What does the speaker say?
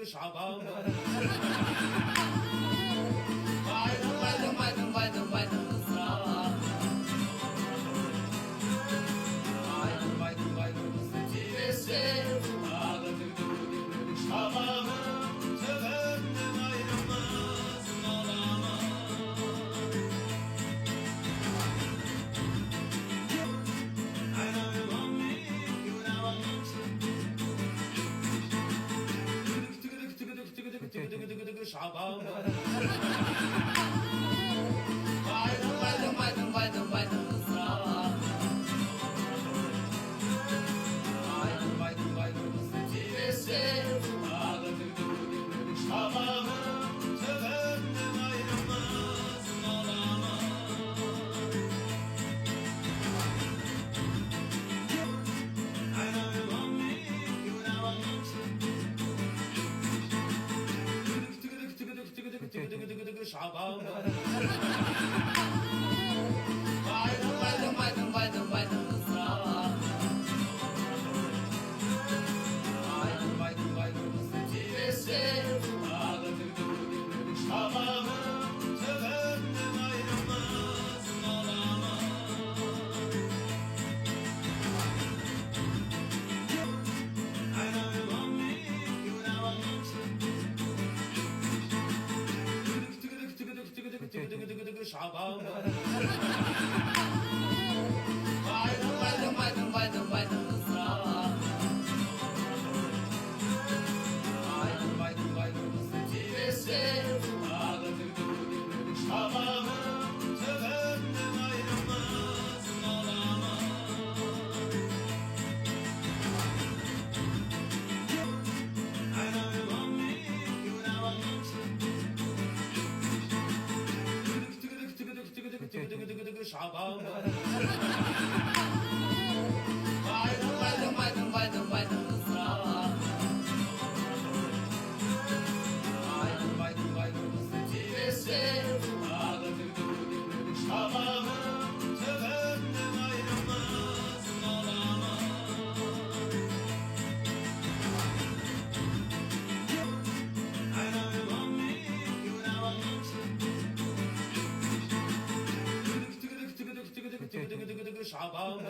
Şaban. Baydım ısrar. Baydım Çilesi. Şabanım tefendim ayrılmaz olamaz. Şaban. Baydım ısrar. Baydım Çilesi. Şabanım tefendim ayrılmaz olamaz. Şaban. Baydım ısrar. Baydım Çilesi. Şabanım tefendim ayrılmaz olamaz. Şaban. Baydım ısrar. Baydım Çilesi. Şabanım tefendim ayrılmaz olamaz. Şaban. Baydım ısrar. Baydım Çilesi. Şabanım tefendim ayrılmaz olamaz. Şaban.